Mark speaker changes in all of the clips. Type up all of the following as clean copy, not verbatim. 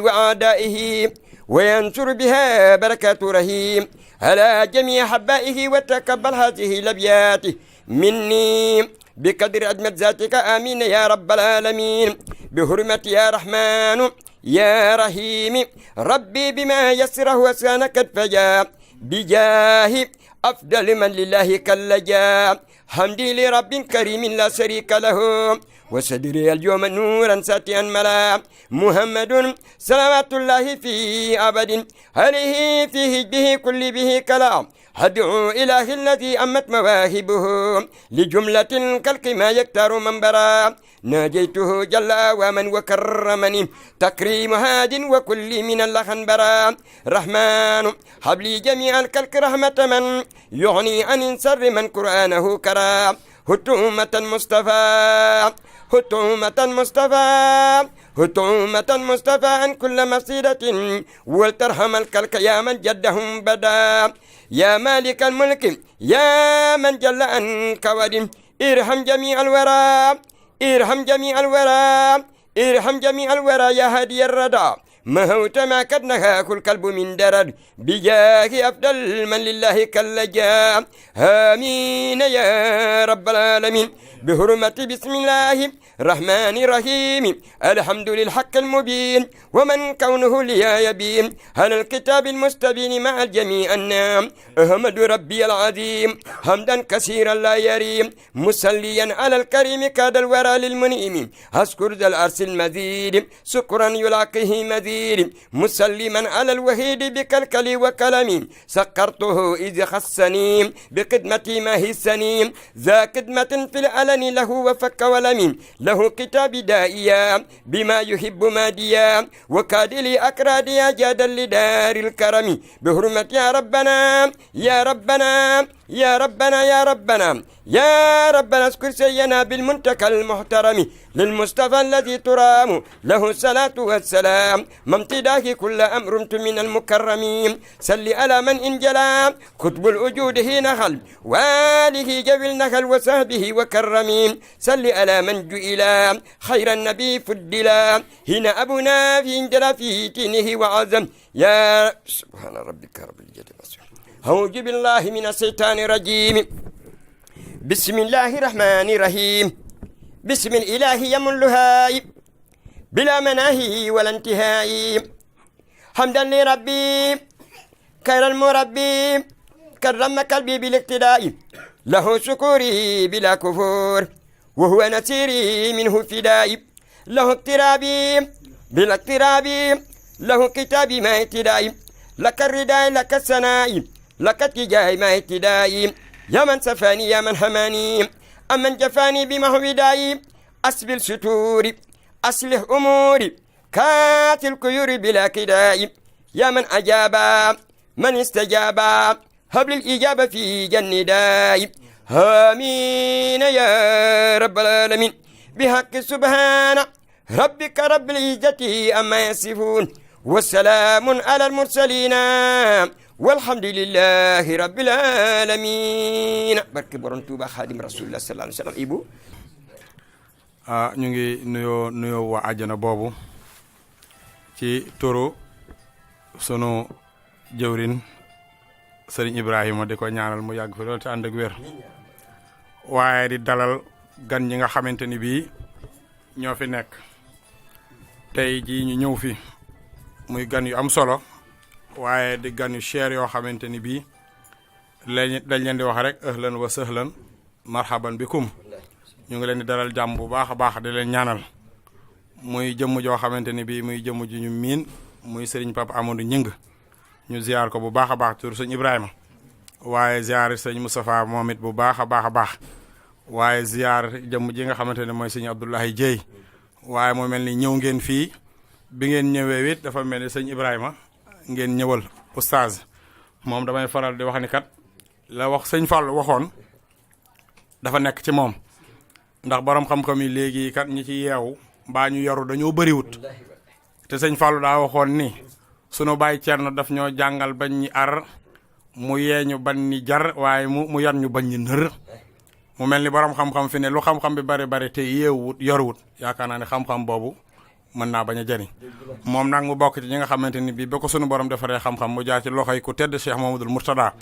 Speaker 1: وأعدائه وينشر بها بركات رهيم على جميع حبائه. وتقبل هذه الأبيات مني بقدر عظمة ذاتك آمين يا رب العالمين. بحرمة يا رحمن يا رحيم ربي بما يسره وسان قد فجاء بجاه أفضل من لله كاللجا. حمدي لرب كريم لا شريك له وصدري اليوم نورا ساتيا ملا. محمد صلوات الله في أبد عليه في هجه كل به كلام. هدعو إله الذي أمت مواهبه لجملة الكلك ما يكتر منبرا. ناجيته جل ومن وكرمني تكريم هاد وكل من اللخن برا. رحمن هب لي جميع الكلك رحمة من يغني عن سر من قرآنه كرا. هتومة المصطفى هتومة المصطفى هتومة المصطفى عن كل مصيدة ولترحم الكلك يا من جدهم بدا. يا مالك الملك يا من جل عن كواد ارحم جميع الورى ارحم جميع الورى ارحم جميع الورى يا هادي الردى. مهوت ما قد نهى كل كلب من درد بجاه أفضل من لله كاللجا. آمين يا رب العالمين. بحرمة بسم الله الرحمن الرحيم الحمد للحق المبين ومن كونه لي يبين على الكتاب المستبين مع الجميع النام. أحمد ربي العظيم حمدا كثيرا لا يريم مسليا على الكريم كاد الورى للمنيم. أذكر ذا الأرس المزيد سكرا يلاقيه مزيد مسلما على الوحيد بكلكلي وكلمي. سكرته إذ خصني بقدمتي ما هي السنين ذا قدمة في العلن له وفك ولمين. له كتاب دائيا بما يحب ماديا وكاد لي أكراديا جادا لدار الكرم. بحرمة يا ربنا يا ربنا يا ربنا يا ربنا يا ربنا اذكر سيدنا بالمنتقى المحترم للمصطفى الذي ترام له الصلاة والسلام. ممتداه كل أمر من المكرمين. سل على من انجلى كتب الوجود هنا خل واله جوي النخل وصحبه وكرمين. سل على من جئل خير النبي فدلا هنا أبونا في انجلى في تينه وعظم. يا سبحان ربك رب العزة أعوذ بالله من الشيطان الرجيم. بسم الله الرحمن الرحيم. بسم الإله يملها بلا مناهي ولا انتهاء. حمدا لربي خير المربي كرم قلبي بالاقتداء. له شكوري بلا كفور وهو نسيري منه فداء. له اقترابي بلا اقتراب له كتابي ما اهتداء. لك الرداء لك الثناء لك اتجاه ما اهتداء. يا من سفاني يا من هماني أمن جفاني بمحو داي. أسبل ستوري أصلح أموري كات الكيور بلا كداء. يا من أجاب من استجاب هب الإجابة في جنداء. آمين يا رب العالمين. بحق سبحان ربك رب العزة أما يصفون والسلام على المرسلين والحمد لله رب العالمين. barke borom Tuuba Xaadim Rasulullah sallallahu alayhi wa sallam. Ibu
Speaker 2: ñu ngi nuyoo waa àjjana boobu ci turu sunu jëwrin sëriñ Ibrahima di ko ñaanal mu yàgg fi loolu te ànd ak wér waaye di dalal gan ñi nga xamante ni bii ñoo fi nekk tey jii ñu ñëw fi muy gan yu am solo waaye di gan yu cher yoo xamante ni bii dañ leen di wax rek ahlan wa sahlan marhaban bikum. ñu ngi leen di dalal jàmm bu baax a baax di leen ñaanal muy jëmm joo xamante ni bii muy jëmm ju ñu miin muy sëriñ Papa Amadou Ñing ñu ziar ko bu baax a baax tur sëñ Ibrahima waaye ziar sëñ Moustapha moom it bu baax a baax a baax waaye ziar jëmm ji nga xamante ne mooy sëñ Abdoulaye Dieye waaye moo mel ni ñëw ngeen fii bi ngeen ñëwee it dafa mel ni sëñ Ibrahima ngeen ñëwal oustaz moom damay faral di wax ni kat la wax sëñ Fall waxoon dafa nekk ci moom ndax borom xam-xam yi léegi kat ñi ci yeewu mbaa ñu yaru dañoo bëriwut te sëñ Fall daa waxoon ni sunu bàyyi Cerno daf ñoo jàngal bañ ñi ar mu yeeñu bañ ñi jar waaye mu yar ñu bañ ñi nër mu mel ni borom xam-xam fi ne lu xam-xam bi bari bari te yeewut yaruwut yaakaar naa ne xam-xam boobu mën naa bañ a jëriñ moom nag mu bokk ci ñi nga xamante ni bii ba ko sunu borom defaree xam-xam mu jaar ci loxoy ku tedd Cheikh Mamadou Mourtada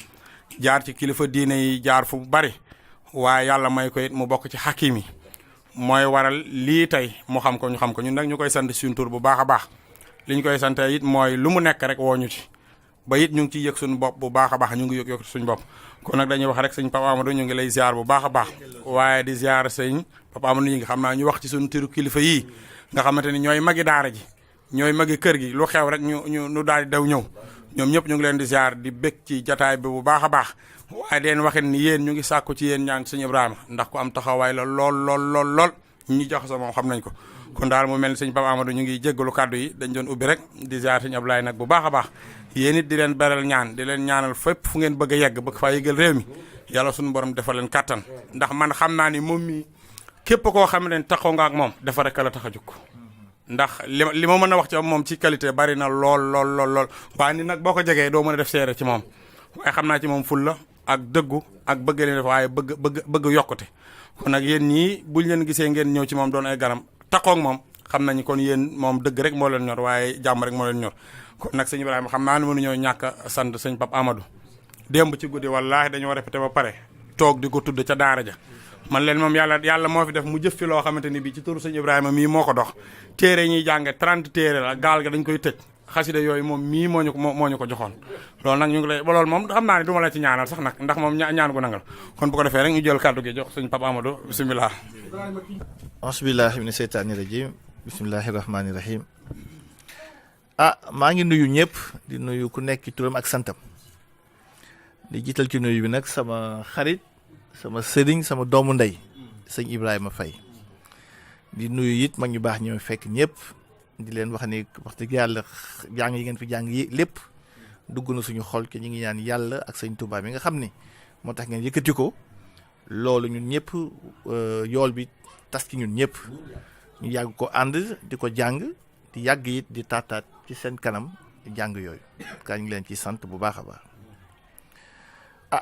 Speaker 2: jaar ci kilifa diine yi jaar fu bari waaye yàlla may ko it mu bokk ci xakim yi mooy waral lii tey mu xam ko ñu xam ko ñun nag ñu koy sant suñu tur bu baax a baax li ñu koy sant it mooy lu mu nekk rek woo ñu ci ba it ñu ngi ciy yëg suñu bopp bu baax a baax ñu ngi yëg suñu bopp kon nag dañuy wax rek sëñ Papa Amadou ñu ngi lay ziar bu baax a baax waaye di ziar sëñ Papa Amadou ñu ngi xam naa ñu wax ci suñu tiru kilifa yii nga xamante ni ñooy magi daara ji ñooy magi kër gi lu xew rek ñu daal di daw ñëw ñoom ñëpp ñu ngi leen di ziar di bég ci jataay bi bu baax a baax waaye den waxin ni yéen ñu ngi sàkku ci yéen ñaan sëñ Ibrahima ndax ku am taxawaay la lool ñi jox sa moom xam nañ ko kon daal mu mel ni sëñ Papa Amadou ñu ngi jéggalu kàddu yi dañ doon ubbi rek di ziar sëñ Ablaye nag bu baax a baax yéen it di leen beral ñaan di leen ñaanal fépp fu ngeen bëgg a yegg bëgg faa yëgal réew mi yàlla suñu borom defal leen kàttan ndax man xam naa ni moom mi képp koo xam ne taxaw nga ak moom dafa rek la tax a jóg ndax li ma mën a wax ci moom ci qualité bari na lool waaye ni nag boo ko jegee doo mën a def seere ci moom waaye xam naa ci moom fulla ak dëggu ak bëgg leen def waaye bëgg yokkute kon nag yéen ñii buñ leen gisee ngeen ñëw ci moom doon ay garam taxaw ak moom xam nañu kon yéen moom dëgg rek moo leen ñor waaye jàmm rek moo leen ñor kon nag sëñ Ibrahima xam naa ne mënuñoo ñàkk a sant sëñ Papa Amadou démb ci guddi wallaahi dañoo répété ba pare toog di ko tudd ca daara ja man leen moom yàlla moo fi def mu jëf fi loo xamante ni bii ci turu sëñ Ibrahima mii moo ko dox téere ñuy jànge 30 téere la gaal ga dañ koy tëj xasida yooyu moom mii moo ñu ko joxoon loolu nag ñu ngi lay ba loolu moom xam naa ne du ma la ci ñaanal sax nag ndax moom ñaan gu nangal kon bu ko defee rek ñu jël kàddu gi jox sëñ Papa Amadou bisimilah
Speaker 3: asbillahi mina seytaani rajim bismillahi rahmaani rahim maa ngi nuyu ñëpp di nuyu ku nekk ci turam ak santam di jiital ci nuyu bi nag sama xarit sama sëriñ sama doomu ndey sëñ Ibrahima Faye di nuyu it mag ñu baax ñoo fekk ñëpp di leen wax ni wax dëgg yàlla jàng yi ngeen fi jàng yi lépp dugg na suñu xol ke ñu ngi ñaan yàlla ak sëñ Touba mi nga xam ni moo tax ngeen yëkkati ko loolu ñun ñëpp yool bi tas ci ñun ñëpp ñu yàgg ko ànd di ko jàng di yàgg it di taataat ci seen kanam jàng yooyu kaa ñu ngi leen ci sant bu baax a baax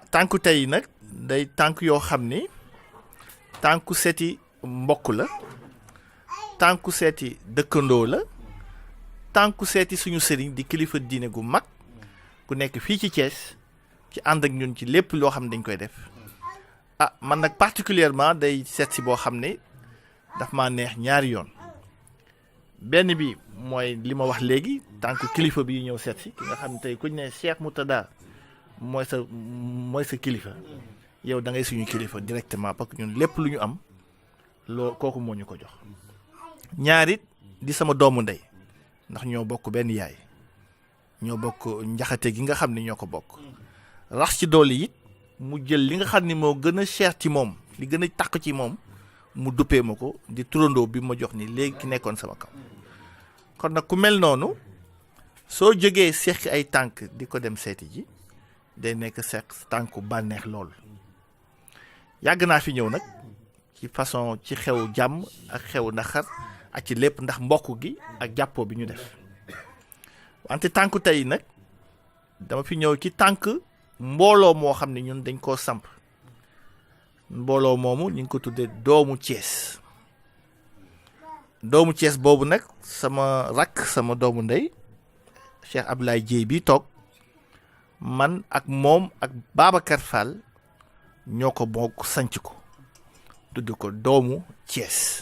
Speaker 3: tànku tey nag day tànk yoo xam ni tànku seeti mbokk la tànku seeti dëkkandoo la tànku seeti suñu sëriñ di kilifa diine gu mag ku nekk fii ci Thiès ci ànd ak ñun ci lépp loo xam ne dañ koy def man nag particulièrement day seet si boo xam ne daf maa neex ñaari yoon benn bi mooy li ma wax léegi tànku kilifa bi ñëw seet si ki nga xam ne tey kuñ ne Cheikh Mourtada mooy sa kilifa yow da ngay suñu kilifa directement parce que ñun lépp lu ñu am loo kooku moo ñu ko jox ñaarit di sama doomu ndey ndax ñoo bokk benn yaay ñoo bokk njaxate gi nga xam ne ñoo ko bokk rax ci doole it mu jël li nga xam ne moo gën a cher ci moom li gën a taq ci moom mu duppee ma ko di turandoo bi ma jox ni léegi ki nekkoon sama kaw kon nag ku mel noonu soo jógee seq ay tànk di ko dem seeti ji day nekk seq tànku bànneex lool yàgg naa fi ñëw nag ci façon ci xew jàmm ak xew naxar ak ci lépp ndax mbokk gi ak jàppoo bi ñu def wante tànku tey nag dama fi ñëw ci tànk mbooloo moo xam ne ñun dañ koo samp mbooloo moomu ñu ngi ko tuddee doomu Thiès boobu nag sama rakk sama doomu ndey Cheikh Abdoulaye Dieye bi toog man ak moom ak Babacar Fall ñoo ko bokk sanc ko tudd ko doomu Thiès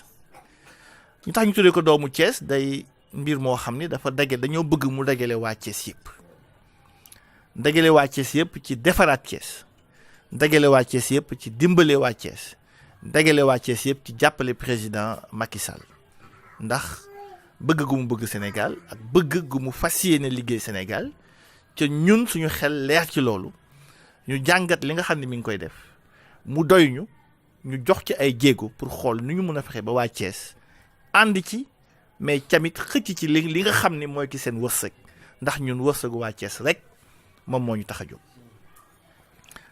Speaker 3: ñu tax ñu tuddee ko doomu Thiès day mbir moo xam ni dañoo bëgg mu dagale waa Thiès yëpp dagale waa Thiès yëpp ci defaraat Thiès dagale waa Thiès yëpp ci dimbale waa Thiès dagale waa Thiès yëpp ci jàppale président Macky Sall ndax bëgg gu mu bëgg Sénégal ak bëgg gu mu fas yéene liggéey Sénégal te ñun suñu xel leer ci loolu ñu jàngat li nga xam ne mi ngi koy def mu doy ñu jox ci ay jéego pour xool nu ñu mën a fexe ba waa Thiès ànd ci mais tamit xëcc ci li nga xam ne mooy ki seen wërsëg ndax ñun wërsëgu waa Thiès rek moom moo ñu tax a jóg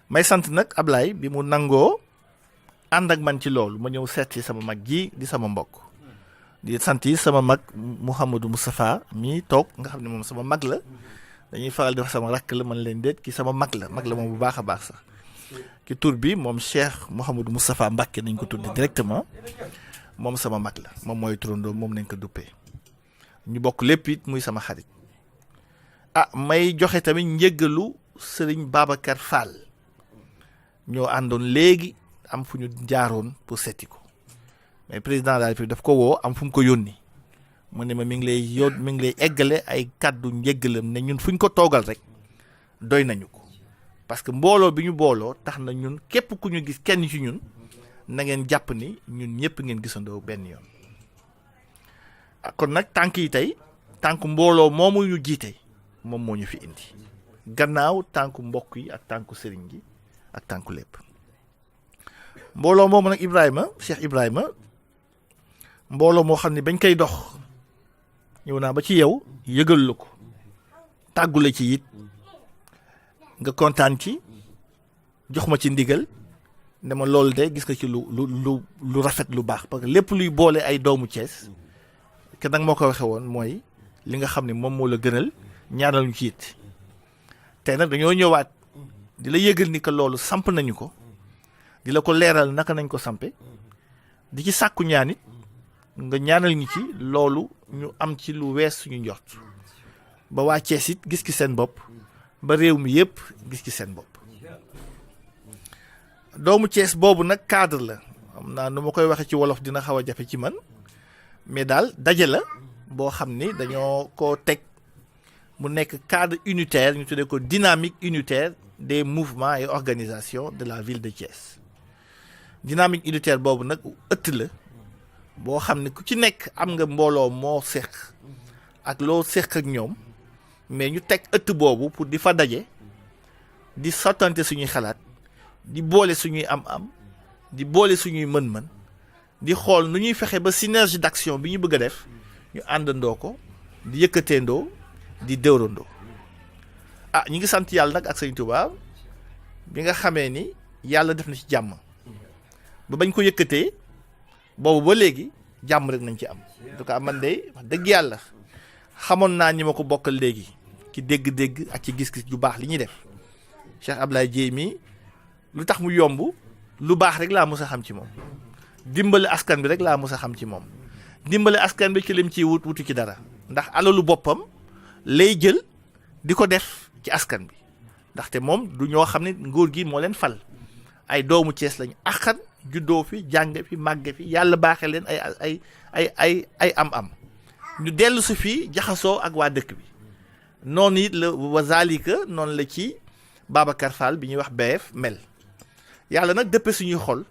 Speaker 3: may sant nag Ablaye bi mu nangoo ànd ak man ci loolu ma ñëw seet ci sama mag ji di sama mbokk di sant yi sama mag Mouhamadou Moustapha mi toog nga xam ne moom sama mag la dañuy faral di wax sama rakk la man leen déet ki sama mag la moom bu baax a baax sax ki tur bi moom Cheikh Mouhamadou Moustapha Mbacké nañ ko tudde directement moom sama mag la moom mooy turandoo moom nañ ko duppee ñu bokk lépp it muy sama xarit. May joxe tamit njëggalu sëriñ Babacar Fall ñoo àndoon léegi am fu ñu jaaroon pour seeti ko mais président de la République daf ko woo am fu mu ko yónni mu ne ma mi ngi lay eggale ay kàddu njëggalam ne ñun fu ñu ko toogal rek doy nañu ko parce que mbooloo bi ñu booloo tax na ñun képp ku ñu gis kenn ci ñun na ngeen jàpp ni ñun ñëpp ngeen gisandoo benn yoon. Kon nag tànk yi tey tànk mbooloo moomu ñu jiite moom moo ñu fi indi gannaaw tànku mbokk yi ak tànku sëriñ gi ak tànku lépp mbooloo moomu nag Cheikh Ibrahima mbooloo moo xam ne bañ koy dox ñëw naa ba ci yow yëgal la ko tàggule ci it nga kontaan ci jox ma ci ndigal ne ma loolu de gis nga ci lu rafet lu baax parce que lépp luy boole ay doomu Thiès ke nag moo ko waxee woon mooy li nga xam ne moom moo la gënal ñaanal ñu ci it tey nag dañoo ñëwaat di la yëgal ni que loolu samp nañu ko di la ko leeral naka nañ ko sampe di ci sàkku ñaan it nga ñaanal ñu ci loolu ñu am ci lu wees suñu njort ba waa Thiès it gis ci seen bopp ba réew mi yëpp gis ci seen bopp. doomu Thiès boobu nag cadre la xam naa nu ma koy waxee ci wolof dina xaw a jafe ci man mais daal daje la boo xam ni dañoo ko teg mu nekk cadre unitaire ñu tuddee ko dynamique unitaire des mouvements et organisations de la ville de Thiès. Dynamique unitaire boobu nag ëtt la boo xam ne ku ci nekk am nga mbooloo moo seq ak loo seq ak ñoom mais ñu teg ëtt boobu pour di fa daje di sottante suñuy xalaat di boole suñuy am-am di boole suñuy mën-mën di xool nu ñuy fexe ba synergie d'action bi ñu bëgg a def ñu àndandoo ko di yëkkateendoo di dëwrandoo. Ñi ngi sant yàlla nag ak Sëñ Tuubaa bi nga xamee ni yàlla def na ci jàmm ba bañ ko yëkkatee boobu ba léegi jàmm rek nañ ci am. En tout cas man de wax dëgg yàlla xamoon naa ñi ma ko bokkal léegi ci dégg-dégg ak ci gis-gis ju baax li ñuy def Cheikh Ablaye Dieye mi lu tax mu yomb lu baax rek laa mës a xam ci moom dimbale askan bi rek laa mës a xam ci moom dimbale askan bi ci lim ciy wutu ci dara ndax alalu boppam lay jël di ko def ci askan bi ndaxte moom du ñoo xam ne nguur gi moo leen fal ay doomu Thiès lañu axan juddoo fi jàng fi màgge fi yàlla baaxee leen ay am-am ñu dellu si fii jaxasoo ak waa dëkk bi noonu it la wazalika noonu la ci Babacar Fall bi ñuy wax BF mel yàlla nag dëppe suñuy xol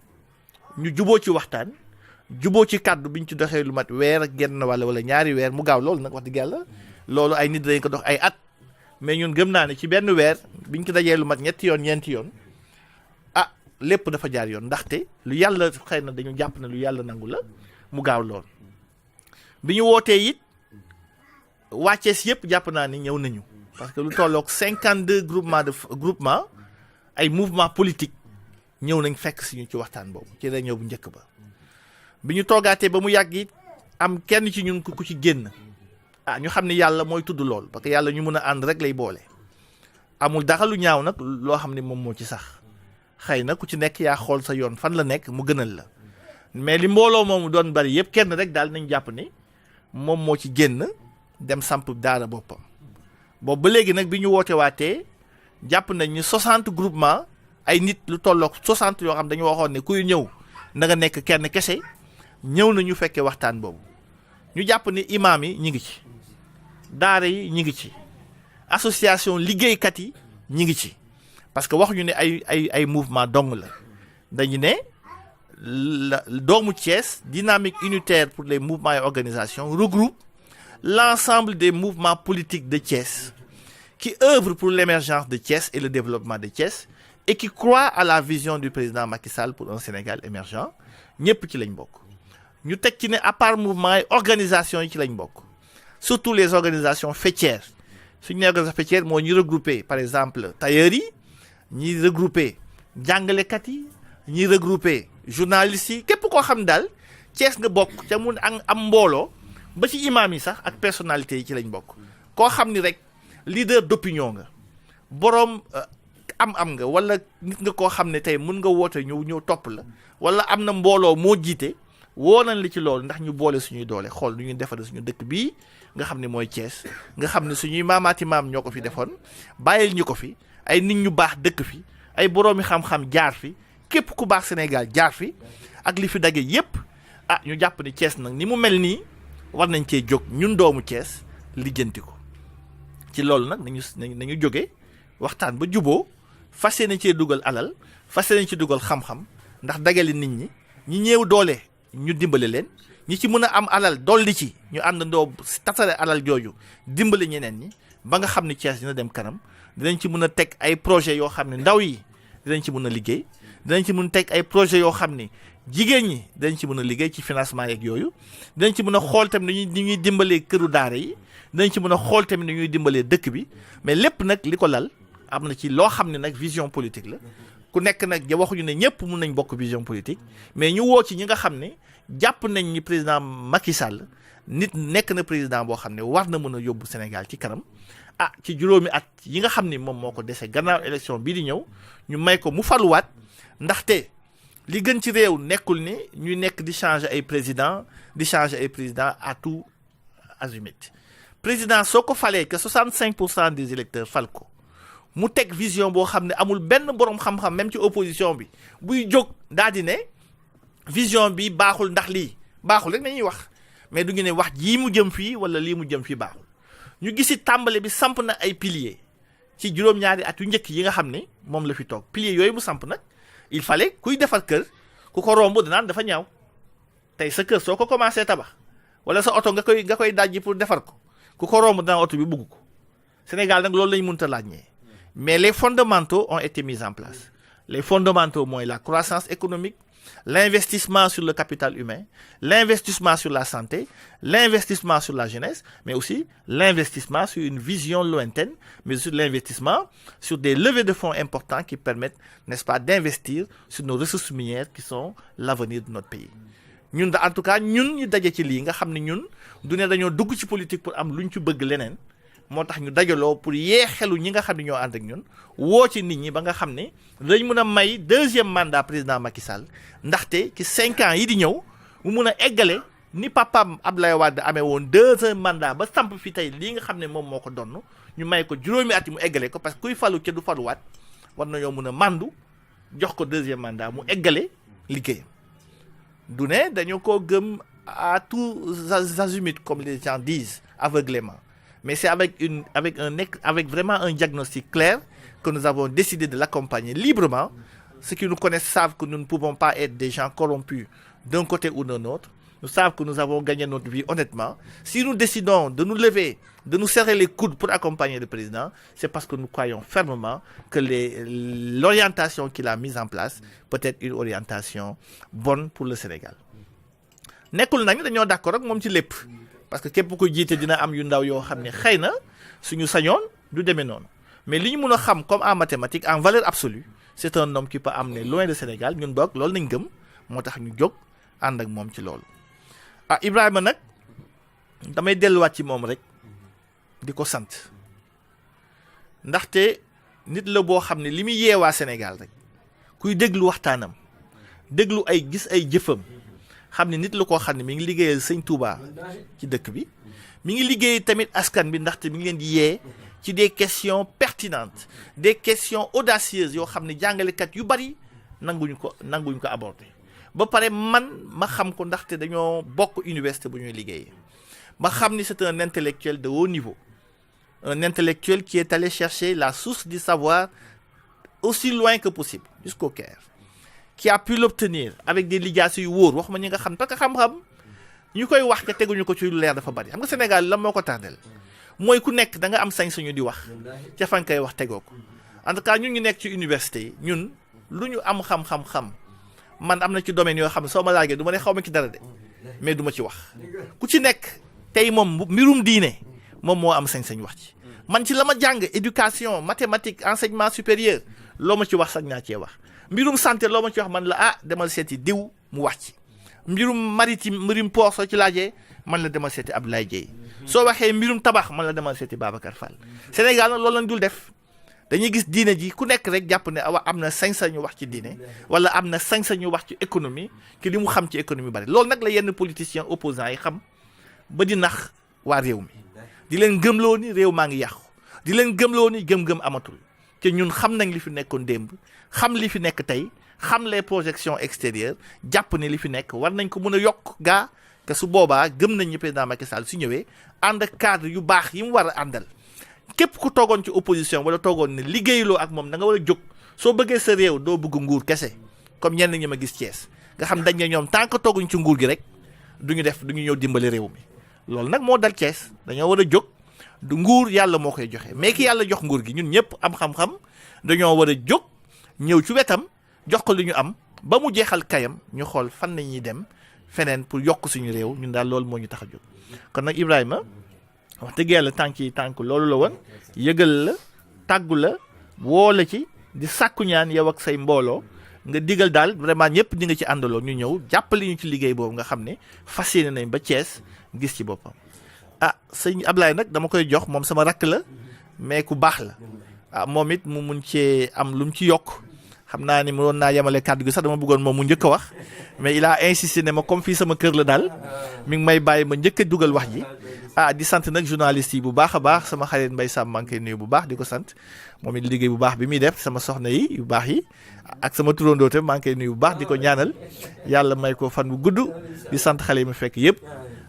Speaker 3: ñu juboo ci waxtaan juboo ci kàddu bi ñu ci doxee lu mat weer ak genn wala ñaari weer mu gaaw loolu nag wax dëgg yàlla loolu ay nit dañ ko dox ay at mais ñun gëm naa ne ci benn weer biñ ko dajee lu mat ñetti yoon ñeenti yoon lépp dafa jaar yoon ndaxte lu yàlla xëy na dañu jàpp ne lu yàlla nangu la mu gaaw lool bi ñu wootee it waa Thiès yëpp jàpp naa ni ñëw nañu parce que lu tolloog 52 groupement ay mouvement politique ñëw nañ fekk si ñu ci waxtaan boobu ci réunion bu njëkk ba bi ñu toogaatee ba mu yàgg it am kenn ci ñun ku ci génn ñu xam ne yàlla mooy tudd lool parce que yàlla ñu mën a ànd rek lay boole amul dara lu ñaaw nag loo xam ne moom moo ci sax xëy na ku ci nekk yaa xool sa yoon fan la nekk mu gënal la mais li mbooloo moomu doon bari yëpp kenn rek daal nañ jàpp ni moom moo ci génn dem samp daara boppam boobu ba léegi nag bi ñu woote waatee jàpp nañ ni 60 groupement ay nit lu tolloog 60 yoo xam dañu waxoon ne kuy ñëw na nga nekk kenn kese ñëw na ñu fekkee waxtaan boobu ñu jàpp ni imaam yi ñi ngi ci daara yi ñi ngi ci association liggéeykat yi ñi ngi ci parce que waxuñu ne ay mouvement dong la dañu ne la doomu Thiès dynamique unitaire pour les mouvements et organisations regroupe l'ensemble des mouvements politiques de Thiès qui œuvrent pour l'émergence de Thiès et le développement de Thiès et qui croient à la vision du président Macky Sall pour un Sénégal émergent ñëpp ci lañ bokk ñu teg ci ne à part mouvement et organisations yi ci lañ bokk surtout les organisations faîtières suñu nee organisation faîtière moo ñu regroupé par exemple tailleurs yi ñi regroupé jàngalekat yi ñi regroupé journalistes yi képp koo xam daal Thiès nga bokk ca mun am mbooloo ba ci imaam yi sax ak personnalités yi ci lañ bokk koo xam ni rek leader d'opinion nga boroom am nga wala nit nga koo xam ne tey mun nga woote ñëw topp la wala am na mbooloo moo jiite woo nañ li ci loolu ndax ñu boole suñuy doole xool nu ñuy defare suñu dëkk bii nga xam ne mooy Thiès nga xam ne suñuy maamaati maam ñoo ko fi defoon bàyyil ñu ko fi ay nit ñu baax dëkk fi ay boroomi xam-xam jaar fi képp ku baax Sénégal jaar fi ak li fi daje yépp ñu jàpp ni Thiès nag ni mu mel nii war nañ cee jóg ñun doomu Thiès lijjanti ko ci loolu nag nañu jóge waxtaan ba juboo fas yéene cee dugal alal fas yéene ci dugal xam-xam ndax dagale nit ñi ñëw doole ñu dimbale leen ñi ci mën a am alal dolli ci ñu àndandoo tasare alal jooju dimbale ñeneen ñi ba nga xam ni Thiès dina dem kanam dinañ ci mën a teg ay projet yoo xam ne ndaw yi dinañ ci mën a liggéey dinañ ci mën a teg ay projet yoo xam ni jigéen ñi dinañ ci mën a liggéey ci financement yeeg yooyu dinañ ci mën a xool tamit ni ñuy dimbalee këru daara yi dinañ ci mën a xool tamit ni ñuy dimbalee dëkk bi mais lépp nag li ko lal am na ci loo xam ne nag vision politique la ku nekk nag waxuñu ne ñëpp mun nañ bokk vision politique mais ñu woo ci ñi nga xam ne jàpp nañ ni président Macky Sall nit nekk na président boo xam ne war na mën a yóbbu Sénégal ci kanam ci juróomi at yi nga xam ni moom moo ko dese gannaaw élection bii di ñëw ñu may ko mu faluwaat ndaxte li gën ci réew nekkul ni ñuy nekk di changer ay président à tout azimut président soo ko falee que 65% des électeurs fal ko mu teg vision boo xam ne amul benn boroom xam-xam même ci opposition bi buy jóg daal di ne vision bi baaxul ndax lii baaxul rek nañuy wax mais du ñu ne wax jii mu jëm fii wala lii mu jëm fii baaxul ñu gisi tàmbale bi samp na ay piliers ci juróom-ñaari at yu njëkk yi nga xam ne moom la fi toog piliers yooyu mu samp nag il fallait kuy defar kër ku ko romb danaan dafa ñaaw tey sa kër soo ko commencé tabax wala sa oto nga koy dajji pour defar ko ku ko romb danaan oto bi bugg ko Sénégal nag loolu lañ mënta laajñee mais les fondamentaux ont été mis en place les fondamentaux mooy la croissance économique l'investissement sur le capital humain, l'investissement sur la santé, l'investissement sur la jeunesse, mais aussi l'investissement sur une vision lointaine, mais sur l'investissement sur des levées de fonds importants qui permettent, n'est-ce pas, d'investir sur nos ressources minières qui sont l'avenir de notre pays. ñun en tout cas ñun ñu daje ci lii nga xam ne ñun du ne dañoo dugg ci politique pour am luñ ci bëgg leneen moo tax ñu dajaloo pour yee xelu ñi nga xam ne ñoo ànd ak ñun woo ci nit ñi ba nga xam ne dañ mën a may deuxième mandat président Macky Sall ndaxte ci 5 ans yi di ñëw mu mun a eggale ni papaam Abdoulaye Wade amee woon 2 mandat ba samp fi tey lii nga xam ne moom moo ko donn ñu may ko juróomi at yi mu eggale ko parce que kuy falu ca du faluwaat war nañoo mën a màndu jox ko 2e mandat mu eggale liggéeyam du ne dañu ko gëm à tous azimuts comme les gens disent aveuglément. Mais c'est avec vraiment un diagnostic clair que nous avons décidé de l'accompagner librement. Ceux qui nous connaissent savent que nous ne pouvons pas être des gens corrompus d'un côté ou d'un autre. Nous savons que nous avons gagné notre vie honnêtement. Si nous décidons de nous lever, de nous serrer les coudes pour accompagner le président, c'est parce que nous croyons fermement que l'orientation qu'il a mise en place peut être une orientation bonne pour le Sénégal. Nekkul nañu dañoo d'accord ak moom ci lépp. Parce que képp ku jiite dina am yu ndaw yoo xam ne xëy na suñu sañoon du demee noonu mais li ñu mën a xam comme en mathématiques en valeur absolue c'est un homme qui peut amener loin le Sénégal ñun boog loolu nañ gëm moo tax ñu jóg ànd ak moom ci loolu. Ibrahima nag damay delluwaat ci moom rek di ko sant ndaxte nit la boo xam ne li muy yeewaa Sénégal rek kuy déglu waxtaanam déglu ay gis ay jëfam. xam ne nit la koo xam ne mi ngi liggéeyal sëñ Touba ci dëkk bi mi ngi liggéey tamit askan bi ndaxte mi ngi leen di yee ci des questions pertinentes des questions audacieuses yoo xam ne jàngalekat yu bari nanguñu ko aborder ba pare man ma xam ko ndaxte dañoo bokk université bu ñuy liggéeyee ma xam ni c'est un intellectuel de haut niveau un intellectuel qui est allé chercher la source du savoir aussi loin que possible jusqu'au Caire qui a pu l'obtenir avec des lijaasa yu wóor wax ma ñi nga xam parce que xam-xam ñu koy wax te teguñu ko ci lu leer dafa bari xam nga Sénégal la moo ko tardel mooy ku nekk da nga am sañ-sañu di wax ca fan koy wax tegoo ko en tout cas ñun ñu nekk ci université yi ñun lu ñu am xam-xam man am na ci domaine yoo xam ne soo ma laajee du ma ne xaw ma ci dara de mais du ma ci wax ku ci nekk tey moom mbirum diine moom moo am sañ-sañ wax ci man ci la ma jàng éducation mathématique enseignement supérieur loo ma ci wax sax naa cee wax mbirum santé loo ma ci wax man la demal seeti diw mu wax ci mbirum maritime mbirum port soo ci laajee man la demal seeti Abdoulaye Dieye soo waxee mbirum tabax man la demal seeti Babacar Fall Sénégal nag loolu lañ dul def dañuy gis diine ji ku nekk rek jàpp ne awa am na sañ-sañu wax ci diine wala am na sañ-sañu wax ci économie ki li mu xam ci économie bari loolu nag la yenn politiciens opposants yi xam ba di nax waa réew mi di leen gëmloo ni réew maa ngi yàqu di leen gëmloo ni gëm-gëm amatul te ñun xam nañ li fi nekkoon démb xam li fi nekk tey xam les projections extérieures jàpp ne li fi nekk war nañ ko mën a yokk gaa que su boobaa gëm nañ ni président Macky Sall su ñëwee ànd ak cadre yu baax yi mu war a àndal képp ku toogoon ci opposition wala toogoon ne liggéeyloo ak moom da nga war a jóg soo bëggee sa réew doo bëgg nguur kese comme ñenn ñi ma gis Thiès nga xam dañ ne ñoom tant que tooguñ ci nguur gi rek duñu ñëw dimbali réew mi loolu nag moo dal Thiès dañoo war a jóg du nguur yàlla moo koy joxe mais ki yàlla jox nguur gi ñun ñëpp am xam-xam dañoo war a jóg ñëw ci wetam jox ko li ñu am ba mu jeexal kayam ñu xool fan nañuy dem feneen pour yokk suñu réew ñun daal loolu moo ñu tax a jóg kon nag Ibrahima wax dëgg yàlla tànk loolu la woon yëgal la tàggu la woo la ci di sàkku ñaan yow ak say mbooloo nga digal daal vraiment ñëpp di nga ci àndaloo ñu ñëw jàppale ñu ci liggéey boobu nga xam ne fas yéene nañ ba Thiès gis ci boppam. sëñ Ablaye nag dama koy jox moom sama rakk la mais ku baax la moom it mu mun cee am lu mu ci yokk xam naa ni mënoon naa yemale kàddu gi sax dama bëggoon moom mu njëkk a wax mais il a insisté ne ma comme fii sama kër la daal mi ngi may bàyyi ma njëkk a dugal wax ji di sant nag journaliste yi bu baax a baax sama xarit Mbaye Sam maa ngi koy nuyu bu baax di ko sant moom it liggéey bu baax bi muy def sama soxna yi yu baax yi ak sama turandoo te maa ngi koy nuyu bu baax di ko ñaanal yàlla may ko fan bu gudd di sant xale yi mu fekk yëpp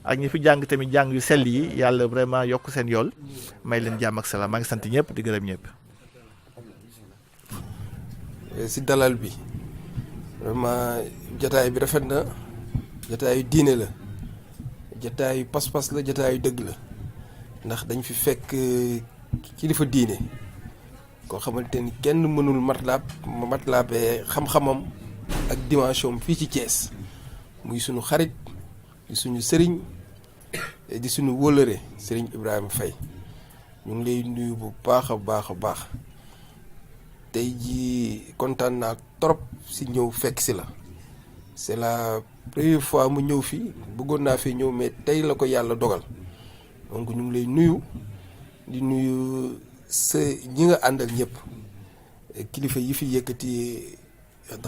Speaker 3: ak ñi fi jàng tamit jàng yu sell yi yàlla vraiment yokk seen yool may leen jàmm ak salaam maa ngi sant ñëpp di gërëm ñëpp.
Speaker 4: si dalal bi vraiment jataay bi rafet na jataayu diine la jataayu pas-pas la jataayu dëgg la ndax dañ fi fekk kilifa diine koo xamante ni kenn mënul matlaabee xam-xamam ak dimension fii ci Thiès muy sunu xarit di suñu sëriñ di suñu wóllëre sëriñ Ibrahima Faye ñu ngi lay nuyu bu baax a baax a baax tey jii kontaan naa trop si ñëw fekk si la c'est la première fois mu ñëw fii bëggoon naa fi ñëw mais tey la ko yàlla dogal donc ñu ngi lay nuyu di nuyu sa ñi nga àndal ñëpp kilifa yi fi yëkkati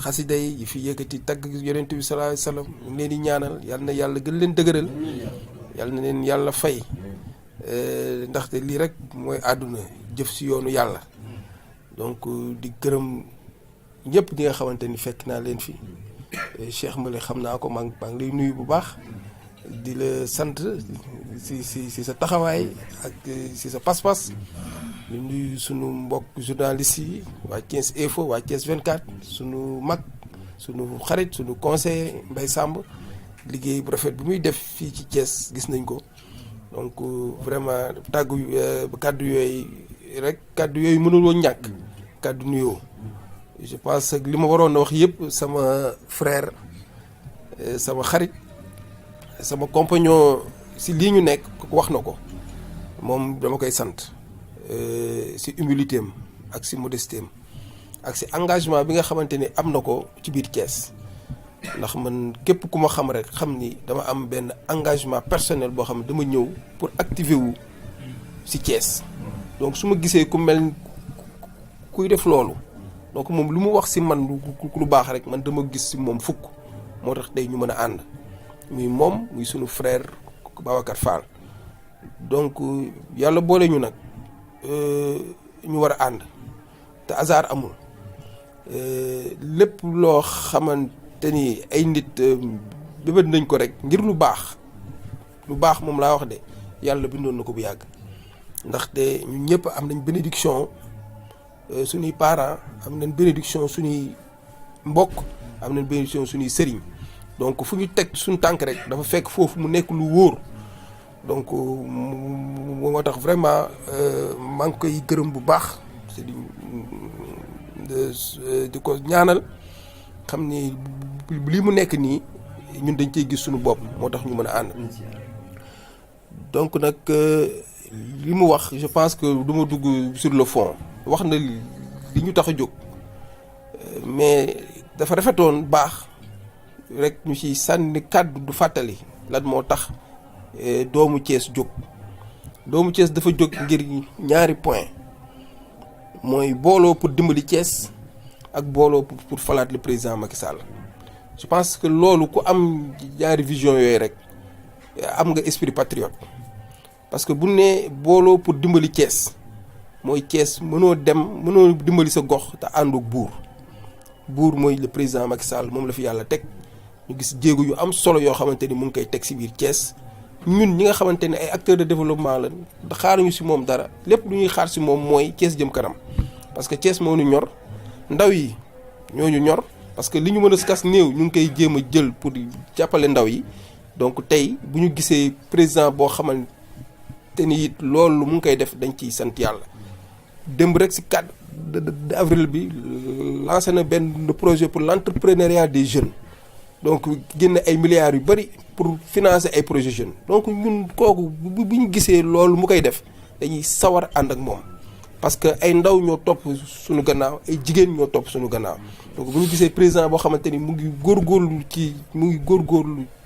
Speaker 4: xasida yi fi yëkkati tagg yonent bi sallallahu alayhi wasallam ñu ngi leen di ñaanal yal na yàlla gën leen dëgëral yal na leen yàlla fay ndaxte lii rek mooy àdduna jëf si yoonu yàlla donc di gërëm ñëpp ñi nga xamante ni fekk naa leen fi Cheikh Mbale xam naa ko maa ngi lay nuyu bu baax di la sant si sa taxawaay ak si sa pas-pas di nuyu sunu mbokk journalistes yi waa Thiès Info waa Thiès 24 sunu mag sunu xarit sunu conseiller Mbaye Samb liggéey bu rafet bu muy def fii ci Thiès gis nañ ko donc vraiment kàddu yooyu mënul woon ñàkk kàddu nuyoo je pense que li ma waroon a wax yëpp sama frère sama xarit sama compagnon si lii ñu nekk wax na ko moom dama koy sant si humilité am ak si modesté am ak si engagement bi nga xamante ni am na ko ci biir Thiès ndax man képp ku ma xam rek xam ni dama am benn engagement personnel boo xam ne dama ñëw pour activer wu si Thiès donc su ma gisee ku mel kuy def loolu donc moom lu mu wax si man lu baax rek man dama gis si moom fukk moo tax tey ñu mën a ànd muy moom muy sunu frère Babacar Fall donc yàlla boole ñu nag ñu war a ànd te hasard amul lépp loo xamante ni ay nit bébét nañ ko rek ngir lu baax moom laa wax de yàlla bindoon na ko bu yàgg ndaxte ñun ñëpp am nañ bénédiction suñuy parents am nañ bénédiction suñuy mbokk am nañ bénédiction suñuy sëriñ donc fu ñu teg suñu tànk rek dafa fekk foofu mu nekk lu wóor donc moo tax vraiment maa ngi koy gërëm bu baax di ko ñaanal xam ni lii mu nekk nii ñun dañ cey gis suñu bopp moo tax ñu mën a ànd donc nag li mu wax je pense que du ma dugg sur le fond wax na li ñu tax a jóg mais dafa rafetoon baax rek ñu ci sànni kàddu du fàttali lan moo tax doomu Thiès jóg doomu Thiès dafa jóg ngir ñaari point mooy booloo pour dimbali Thiès ak booloo pour falaat le président Macky Sall. Je pense que loolu ku am ñaari vision yooyu rek am nga esprit patriote parce que bu ne booloo pour dimbali Thiès mooy Thiès mënoo dimbali sa gox te ànduk buur mooy le président Macky Sall moom la fi yàlla teg ñu gis jéego yu am solo yoo xamante ni mu ngi koy teg si biir Thiès ñun ñi nga xamante ne ay acteurs de développement la xaaruñu si moom dara lépp lu ñuy xaar si moom mooy Thiès jëm kanam parce que Thiès moo ñu ñor ndaw yi ñoo ñu ñor parce que li ñu mën a kas néew ñu ngi koy jéem a jël pour jàppale ndaw yi donc tey bu ñu gisee président boo xamante ni it loolu mu ngi koy def dañ ciy sant yàlla démb rek si 4 avril bi lancé na benn projet pour l'entrepreneuriat des jeunes donc génn ay milliards yu bëri pour financer ay projets jeunes donc ñun kooku bu ñu gisee loolu mu koy def dañuy sawar ànd ak moom parce que ay ndaw ñoo topp suñu gannaaw ay jigéen ñoo topp suñu gannaaw donc bu ñu gisee président boo xamante ni mu ngi góorgóorlu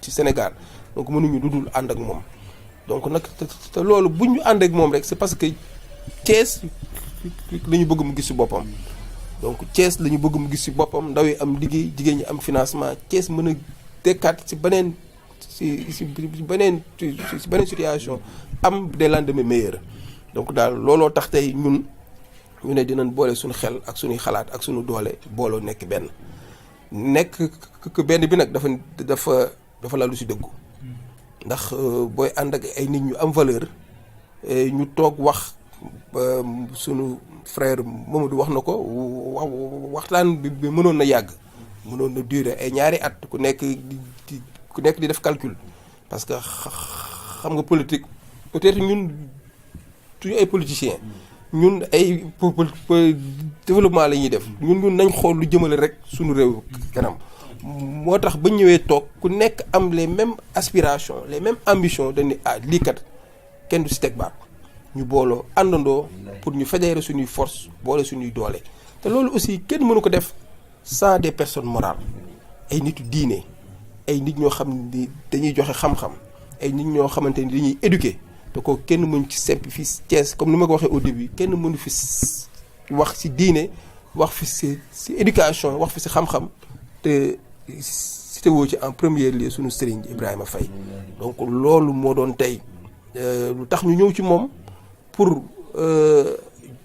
Speaker 4: ci Sénégal donc mënuñu dudul ànd ak moom donc nag te loolu bu ñu ànd ak moom rek c'est parce que Thiès la ñu bëgg mu gis ci boppam donc Thiès la ñu bëgg mu gis ci boppam ndaw yi am liggéey jigéen ñi am financement Thiès mën a dekkaat ci beneen beneen situation am des lendemains meilleurs donc daal looloo tax tey ñu ne dinañ boole suñu xel ak suñuy xalaat ak suñu doole booloo nekk benn benn bi nag dafa lalu ci dëggu ndax booy ànd ak ay nit ñu am valeur ñu toog wax sunu frère Mamadou wax na ko waxtaan bi mënoon na yàgg mënoon na durer ay ñaari at ku nekk di def calcul parce que xam nga politique peut-être ñun suñu ay politiciens ñun ay développement la ñuy def ñun nañ xool lu jëmale rek suñu réew kanam moo tax ba ñëwee toog ku nekk am les mêmes aspirations les mêmes ambitions dañ ne lii kat kenn du si teg baat ñu booloo àndandoo pour ñu fédérer suñuy force boole suñuy doole te loolu aussi kenn mënu ko def sans des personnes morales ay nitu diine ay nit ñoo xam ni dañuy joxe xam-xam ay nit ñoo xamante ni dañuy éduquer te ko kenn mënu ci sempi fii Thiès comme ni ma ko waxee au début kenn mënu fi wax ci diine wax fi ci éducation wax fi ci xam-xam te cité woo ci en premier lieu suñu sëriñ Ibrahima Faye donc loolu moo doon tey lu tax ñu ñëw ci moom pour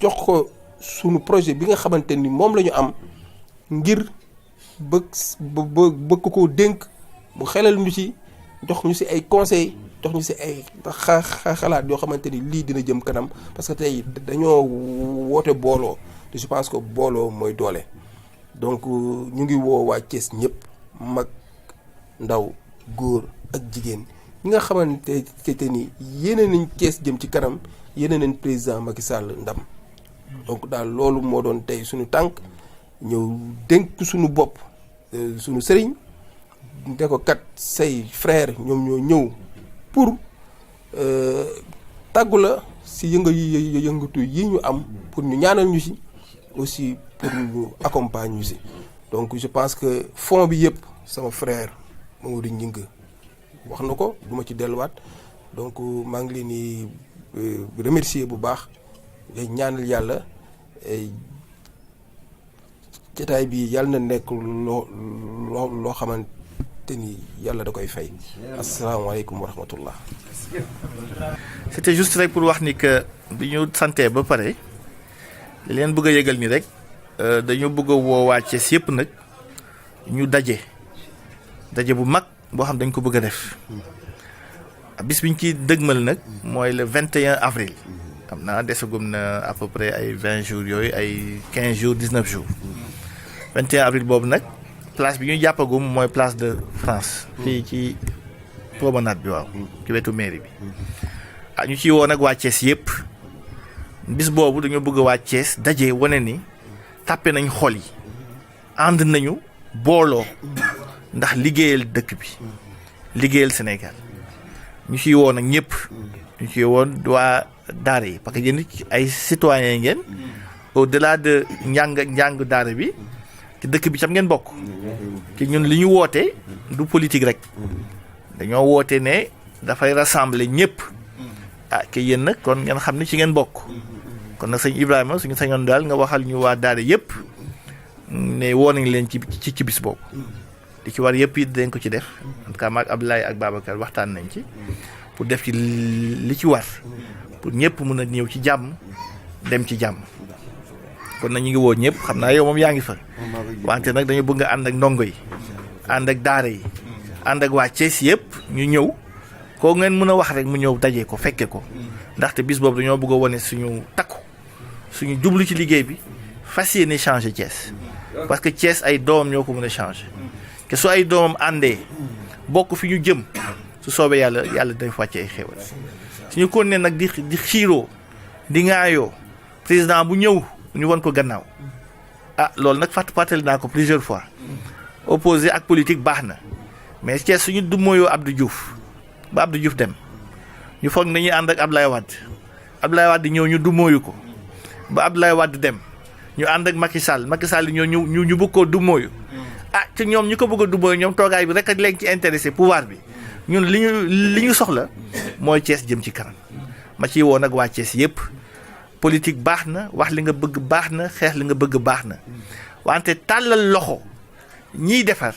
Speaker 4: jox ko suñu projet bi nga xamante ni moom la ñu am ngir bëgg koo dénk mu xelal ñu ci jox ñu ci ay conseils jox ñu ci ay xalaat yoo xamante ni lii dina jëm kanam parce que tey dañoo woote booloo te je pense que booloo mooy doole donc ñu ngi woo waa Thiès ñëpp mag ndaw góor ak jigéen ñi nga xamante ni yéene nañ Thiès jëm ci kanam yéene nañ président Macky Sall ndam donc daal loolu moo doon tey suñu tànk ñëw dénk suñu bopp suñu sëriñ ne ko kat say frère ñoom ñoo ñëw pour tàggu la si yëngatu yi ñu am pour ñu ñaanal ñu si aussi pour ñu accompagner ñu si donc je pense que fond bi yëpp sama frère Mamadou Gningue wax na ko du ma ci delluwaat donc maa ngi leen di remercier bu baax day ñaanal yàlla jotaay bi yàlla na nekk loo xamante ni yàlla da koy fay. asalaamaaleykum wa rahmatullah.
Speaker 3: C'était juste rek pour wax ni que bi ñu santee ba pare li leen bëgg a yëgal ni rek dañoo bëgg a woo waa Thiès yëpp nag ñu daje bu mag boo xam dañ ko bëgg a def bis biñ ci dëgmal nag mooy le 21 avril. xam naa desagum na à peu près ay 20 jours yooyu ay 15 jours 19 jours 21 avril boobu nag place bi ñuy jàppagum mooy place de France fii ci promenade bi waaw ci wetu mairie bi ñu ciy woo nag waa Thiès yëpp bis boobu dañoo bëgg waa Thiès daje wane ni tàppe nañ xol yi ànd nañu booloo ndax liggéeyal dëkk bi liggéeyal Sénégal ñu ciy woo nag ñëpp ñu ciy woon waa daara yi parce que yéen ay citoyens ngeen au-delà de njàng daara bi ci dëkk bi tam ngeen bokk te ñun li ñu woote du politique rek dañoo woote ne dafay rassembler ñëpp ke yéen nag kon ngeen xam ne ci ngeen bokk kon nag sëñ Ibrahima suñu sañoon daal nga waxal ñu waa daara yëpp ne woo nañ leen ci bis boobu li ci war yëpp it dañ ko ci def en tout cas maag Abdoulaye ak Babacar waxtaan nañ ci pour def ci li ci war pour ñëpp mën a ñëw ci jàmm dem ci jàmm kon nag ñu ngi woo ñëpp xam naa yow moom yaa ngi fa wante nag dañu bëgg nga ànd ak ndongo yi ànd ak daara yi ànd ak waa Thiès yëpp ñu ñëw koo ngeen mën a wax rek mu ñëw daje ko fekke ko ndaxte bis boobu dañoo bëgg a wane suñu takku suñu jublu ci liggéey bi fas yéene changer Thiès parce que Thiès ay doomam ñoo ko mën a changer te su ay doomam àndee bokk fi ñu jëm su soobee yàlla day wàcce ay xéewal suñu kon ne nag di xiiroo di ŋaayoo président bu ñëw ñu won ko gannaaw loolu nag fàttali naa ko plusieurs fois opposé ak politique baax na mais Thiès suñu du mooyoo Abdou Diouf ba Abdou Diouf dem ñu foog nañuy ànd ak Abdoulaye Wade ñëw ñu du mooyu ko ba Abdoulaye Wade dem ñu ànd ak Macky Sall ñoo ñu bëgg koo du mooyu te ñoom ñu ko bëgg a du mooyu ñoom toogaay bi rek a leen ci intéressé pouvoir bi ñun li ñu soxla mooy Thiès jëm ci kanam ma ciy woo nag waa Thiès yëpp politique baax na wax li nga bëgg baax na xeex li nga bëgg baax na wante tàllal loxo ñiy defar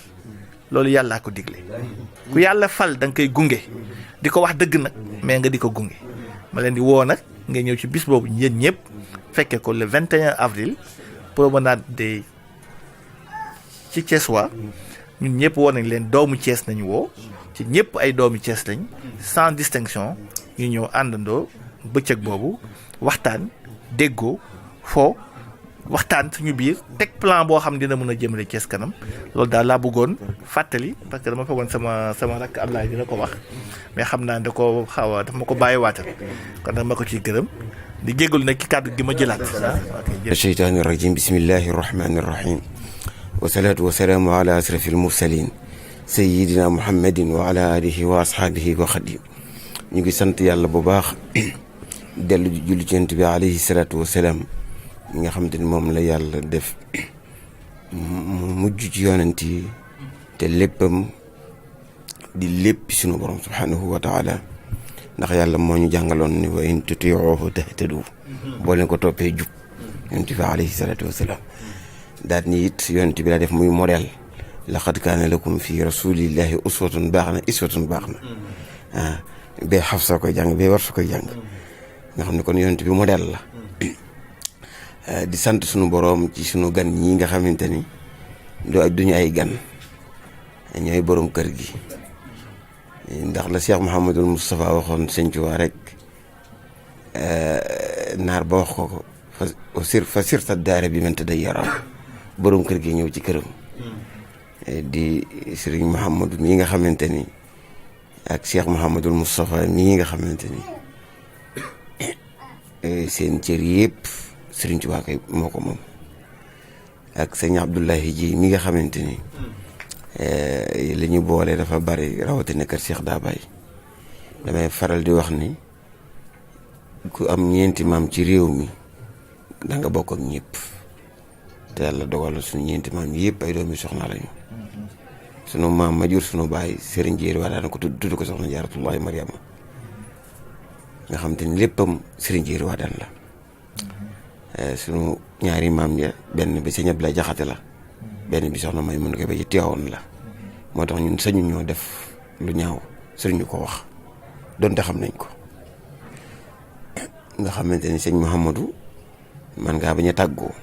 Speaker 3: loolu yàllaa ko digle ku yàlla fal da nga koy gunge di ko wax dëgg nag mais nga di ko gunge ma leen di woo nag nga ñëw ci bis boobu yéen ñëpp fekke ko le 21 avril promenade de ci Thiès waa ñun ñëpp woo nañ leen doomu Thiès nañu woo ci ñëpp ay doomu Thiès lañ sans distinction ñu ñëw àndandoo bëccëg boobu waxtaan déggoo foo waxtaan suñu biir teg plan boo xam dina mën a jëmale Thiès kanam loolu daal laa bëggoon fàttali parce que dama foogoon sama rakk Ablaye dina ko wax mais xam naa da ko daf ma ko bàyyi waatal kon nag ma ko ciy gërëm di jégalu nag ci kàddu gi ma jëlaat.
Speaker 1: asheytaani rajim bismillahi rahmani rahim wasalaatu wasalaamu ala asrafil mursalin sayidina muhammadin wa ala alihi wa ashaabihi wa xadim ñu ngi sant yàlla bu baax dellu julli ci Yonent bi alayhi salaatu wasalaam mi nga xamante ni moom la yàlla def mu mujj ci yonent yi te léppam di lépp sunu borom subhanahu wa taala ndax yàlla moo ñu jàngaloon ni wa in tutiuhu tahtadu boo leen ko toppee jub Yonent bi alayhi salaatu wasalaam daal ni it yonent bi la def muy modèle laqad kaana lakum fi rasulillahi uswatun baax na bee Xafsa koy jàng bee Warsa koy jàng nga xam ne kon yonent bi modèle la di sant sunu boroom ci sunu gan ñi nga xamante ni duñu ay gan ñooy boroom kër gi ndax la Cheikh Mouhamadul Moustapha waxoon sëñ Tuubaa rek naar ba wax ko fa sirta daara bi mënta day yaram boroom kër gi ñëw ci këram di sëriñ Mouhamadou mii nga xamante ni ak Cheikh Mouhamadul Moustapha mii nga xamante ni seen cër yëpp Sëriñ Tuubaa kay moo ko moom ak sëñ Abdoulahi ji mi nga xamante ni li ñu boole dafa bari rawatina kër Cheikh Dabaye damay faral di wax ni ku am ñeenti maam ci réew mi da nga bokk ak ñëpp te yàlla dogal suñu ñeenti maam yëpp ay doomi soxna lañu sunu maam ma jur sunu baay Sëriñ Jéeri waa daana ko tudd ko soxna Jaaratullaahi Mariama nga xamante ni léppam Sëriñ Jéeri waa daan la sunu ñaari maam ya benn bi sëñ Abdoulaye Jaxate la benn bi soxna may mën ko ba ci Tiwaawoon la moo tax ñun sañu ñoo def lu ñaaw sëriñ ñu ko wax donte xam nañ ko nga xamante ni sëñ Mouhamadou man ngaa bañ a tàggoo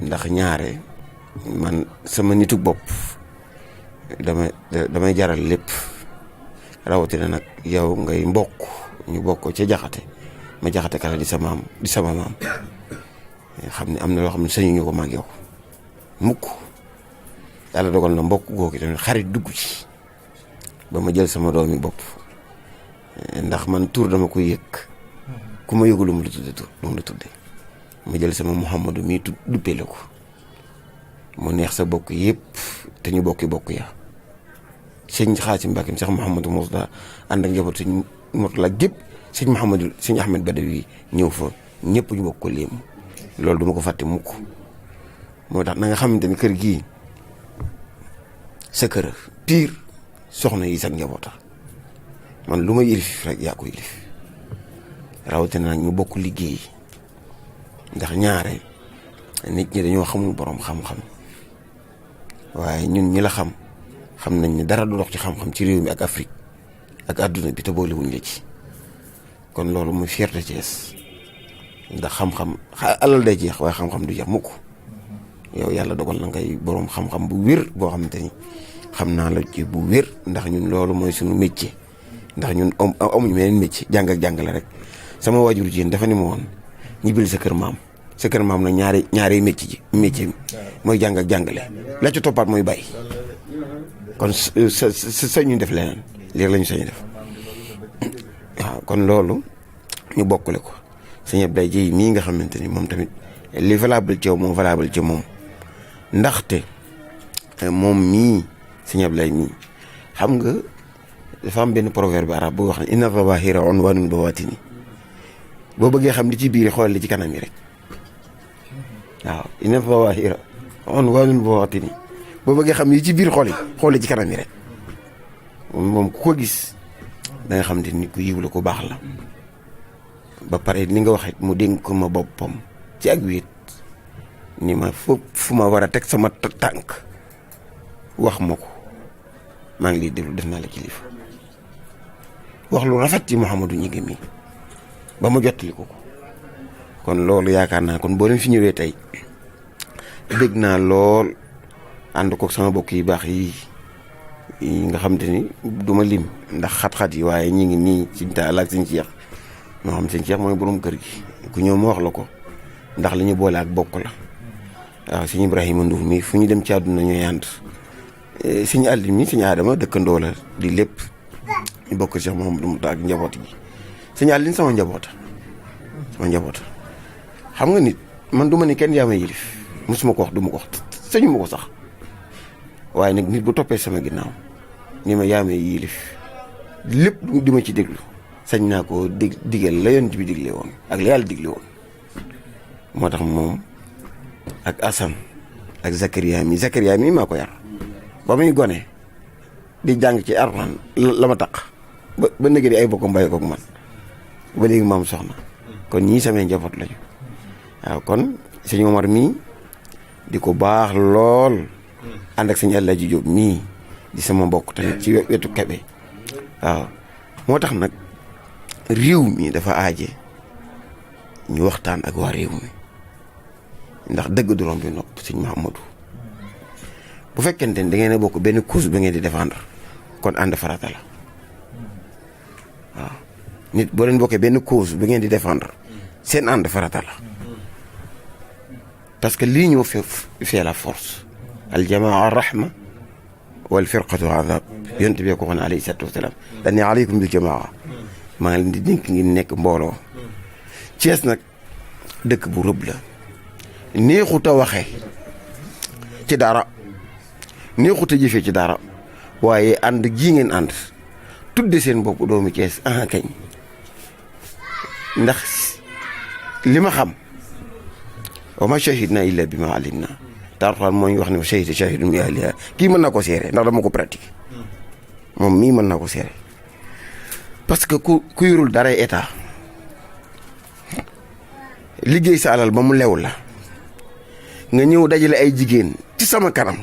Speaker 1: ndax ñaare man sama nitu bopp damay jaral lépp rawatina nag yow ngay mbokk ñu bokk ca Jaxate ma Jaxate kala di sama maam xam ne am na loo xam ne sañu ñu ko mag yow mukk yàlla dogal na mbokk googu tamit xarit dugg ci ba ma jël sama doomi bopp ndax man tur dama koy yëg ku ma yëgu lu mu la tudde tur lu mu la tudde ma jël sama Mouhamadou mii duppee la ko mu neex sa bokk yëpp te ñu bokki bokk ya sëñ Xaasim Mbàkke sax Mouhamadou Mourtada ànd ak njaboot sëñ Mourtada gépp sëñ Mouhamadou sëñ Ahmed Badawi ñëw fa ñëpp ñu bokk ko léem loolu duma ko fàtte mukk moo tax na nga xamante ni kër gii sa kër pire soxna yi sax njaboota man lu ma yilif rek yaa ko yilif rawatina nag ñu bokk liggéey
Speaker 5: ndax ñaare nit ñi dañoo xamul boroom xam-xam waaye ñun ñi la xam nañ ne dara du dox ci xam-xam ci réew mi ak Afrique ak àdduna bi te boolewuñ la ci kon loolu muy fierté Thiès ndax xam-xam alal day jeex waaye xam-xam du jeex mukk yow yàlla dogal na ngay boroom xam-xam bu wér boo xamante ni xam naa la ci bu wér ndax ñun loolu mooy suñu métier ndax ñun amuñu meneen métier jàng ak jàngale rek sama waajur jigéen dafa ni ma woon ñibbil sa kër maam na ñaari métier mi mooy jàng ak jàngale la ci toppaat mooy bàyyi kon sañu def leneen léegi la ñu sañu def waaw kon loolu ñu bokkule ko sëñ Abdoulaye Dieye mii nga xamante ni moom tamit li valable ci yow moom valable ci moom ndaxte moom mii sëñ Abdoulaye mii xam nga dafa am benn proverbe arabe bu wax ne inna zawahira unwanul bawatini boo bëggee xam li ci biir xool li ci kanam yi rek waaw inna zawahira unwanul bawatini boo bëggee xam li ci biir xool li ci kanam yi rek moom ku ko gis da nga xam te ni ku yiw la ku baax la ba pare li nga waxee mu dénk ma boppam ci ak wéet ni ma fu ma war a teg sama tànk wax ma ko maa ngi lay déglu def naa la kilifa wax lu rafet ci Mouhamadou Gningue mi ba mu jottali ko kon loolu yaakaar naa kon boo leen fi ñëwee tey dégg naa lool ànd ko sama bokk yi baax yi nga xam te ni duma lim ndax xat-xat yi waaye ñi ngi nii Sëñ Taala ak Sëñ Cheikh moo xam Sëñ Cheikh mooy borom kër gi ku ñëw ma wax la ko ndax li ñu boole ak bokk la waaw Sëñ Ibrahima Ndour mi fu ñu dem ci àdduna ñooy ànd Sëñ Aliou mi Sëñ Adama dëkkandoo la di lépp ñu bokk Cheikh Mouhamadou Mouta ak njaboot gi Sëñ Aliou sama njaboota xam nga nit man du ma ni kenn yaa ma yilif mosuma ko wax du ma ko wax sañu ma ko sax waaye nag nit bu toppee sama ginnaaw ni ma yaa ma yilif lépp di ma ci déglu sañ naa ko digal la yoon bi digle woon ak la yàlla digle woon moo tax moom ak Assane ak Zakaria mi maa ko yar ba muy gone di jàng ci Alxuraan la ma taq ba nëgë di ay bokkam bàyyi koog man ba léegi maam soxna kon ñii samay njaboot lañu waaw kon sëñ Omar mii di ko baax lool ànd ak sëñ Alaaji Jóob mii di sama mbokk tamit ci wetu Kebe waaw moo tax nag réew mi dafa aaje ñu waxtaan ak waa réew mi ndax dëgg du rombi nopp sëñ Mahamadou bu fekkente ni da ngeen a bokk benn cause ba ngeen di défendre kon ànd farata la waaw nit boo leen bokkee benn cause ba ngeen di défendre seen ànd farata la parce que lii ñoo fait la force al jamaa rahma wal firqatu azab yonent bi ko waxoon alayhi salaatu wasalaam dañ ne aleykum bil jamaa maa ngi leen di dénk ngi nekk mbooloo Thiès nag dëkk bu rëb la neexut a waxe ci dara neexut a jëfee ci dara waaye ànd gii ngeen ànd tudde seen bopp doomu Thiès kañ ndax li ma xam wa ma shahidna illa bi ma alimna Alxuraan moo ñu wax ne shahida shahidun min ahliha kii mën naa ko seere ndax dama ko pratiquer moom mii mën naa ko seere parce que ku yorul daray état liggéey sa alal ba mu lew la nga ñëw dajale ay jigéen ci sama kanam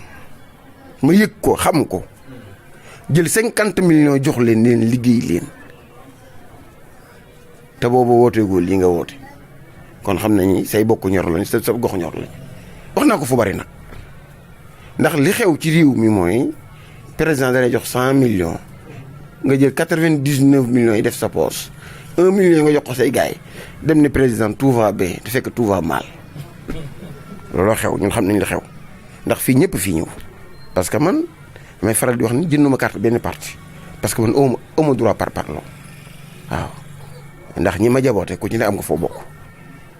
Speaker 5: ma yëg ko xam ko jël 50 millions jox leen liggéey leen te boobu wooteegoo lii nga woote kon xam nañu say bokk ñor lañ sa gox ñor lañ wax naa ko fu bari nag ndax li xew ci réew mi mooy président da lay jox 100 millions nga jël 99 millions yi def sa poche 1 million nga jox ko say gaay dem ne président tout va bien te fekk tout va mal looloo xew ñun xam nañ la xew ndax fii ñëpp fii ñëw parce que man damay faral di wax ni jënduma carte benn parti parce que man auma droit par parloo waaw ndax ñi ma jaboote ku ci ne am nga foo bokk